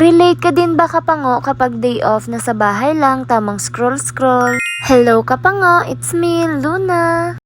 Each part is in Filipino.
Relate ka din ba kapango kapag day off na sa bahay lang tamang scroll? Hello kapango, it's me, Luna.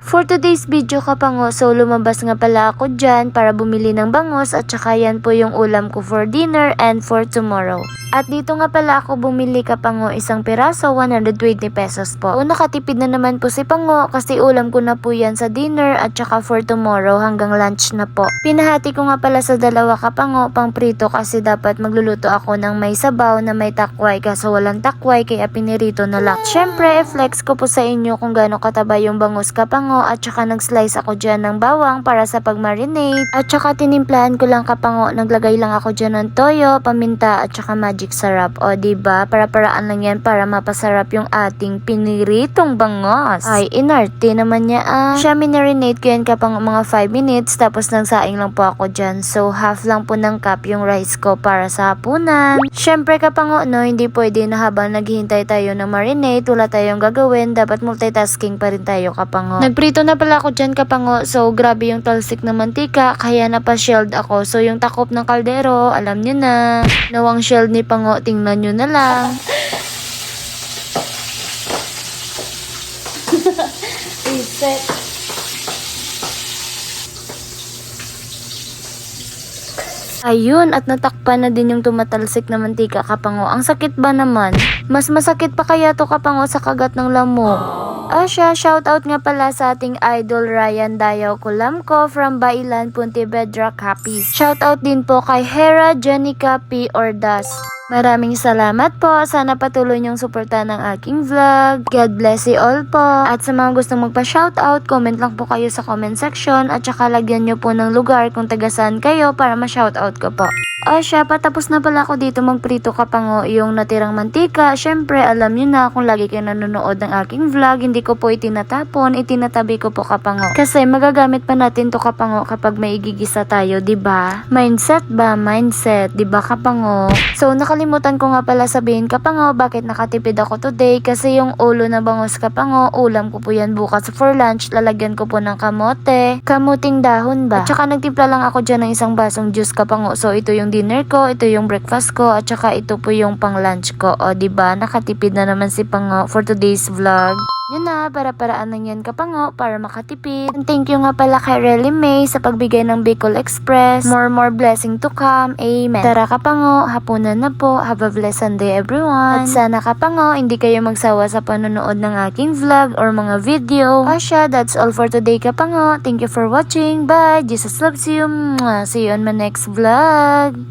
For today's video kapango, so lumabas nga pala ako dyan para bumili ng bangos at saka yan po yung ulam ko for dinner and for tomorrow. At dito nga pala ako bumili kapango, isang piraso, 120 pesos po. O nakatipid na naman po si Pango kasi ulam ko na po yan sa dinner at saka for tomorrow hanggang lunch na po. Pinahati ko nga pala sa dalawa kapango, pang prito kasi dapat magluluto ako ng may sabaw na may takway kaso walang takway kaya pinirito na lang. Syempre, flex ko po sa inyo kung gaano kataba yung bangus kapango at saka nag-slice ako dyan ng bawang para sa pag-marinate at saka tinimplahan ko lang kapango, naglagay lang ako dyan ng toyo, paminta at saka magic sarap. O diba, para-paraan lang yan para mapasarap yung ating piniritong bangos. Ay, inarte naman niya Siya minarinate ko yan kapang mga 5 minutes tapos nagsaing lang po ako dyan. So, half lang po ng cup yung rice ko para sa hapunan. Syempre kapango, no, hindi pwede na habang naghihintay tayo ng marinate, wala tayong gagawin. Dapat multitasking pa rin tayo kapango. Nagprito na pala ako dyan kapango. So, grabe yung talsik ng mantika kaya napashelled ako. So, yung takop ng kaldero, alam nyo na. Nawang shelled ni Pango, tingnan nyo na lang. Reset. Ayun, at natakpan na din yung tumatalsik na mantika kapango. Ang sakit ba naman? Mas masakit pa kaya to kapango sa kagat ng lamok. Siya, shoutout nga pala sa ating idol Ryan Dayaw Kulamko from Bailan, Pontevedra, Capiz. Shoutout din po kay Hera Jenica P. Ordas. Maraming salamat po. Sana patuloy niyong suportahan ng aking vlog. God bless you all po. At sa mga gustong magpa-shoutout, comment lang po kayo sa comment section at saka lagyan niyo po ng lugar kung taga saan kayo para ma-shoutout ko po. Siya, patapos na pala ako dito magprito kapango yung natirang mantika. Syempre, alam niyo na kung lagi kayo nanonood ng aking vlog, hindi ko po itinatapon, itinatabi ko po kapango. Kasi magagamit pa natin to kapango kapag may igigisa tayo, 'di ba? Mindset ba? Mindset, 'di ba kapango? So, nakalimutan ko nga pala sabihin kapango, bakit nakatipid ako today? Kasi yung ulo na bangos kapango, ulam ko po yan bukas for lunch. Lalagyan ko po ng kamote, kamuting dahon ba? At saka nagtimpla lang ako dyan ng isang basong juice kapango. So, ito yung dinner ko, ito yung breakfast ko, at saka ito po yung pang lunch ko. O, diba? Nakatipid na naman si Pango for today's vlog. Yun na, para-paraan lang yan kapango para makatipid. And thank you nga pala kay Relly May sa pagbigay ng Bicol Express. More blessing to come. Amen. Tara kapango, hapunan na po. Have a blessed Sunday everyone. At sana kapango, hindi kayo magsawa sa panonood ng aking vlog or mga video. Siya, that's all for today kapango. Thank you for watching. Bye! Jesus loves you. Mwah. See you on my next vlog.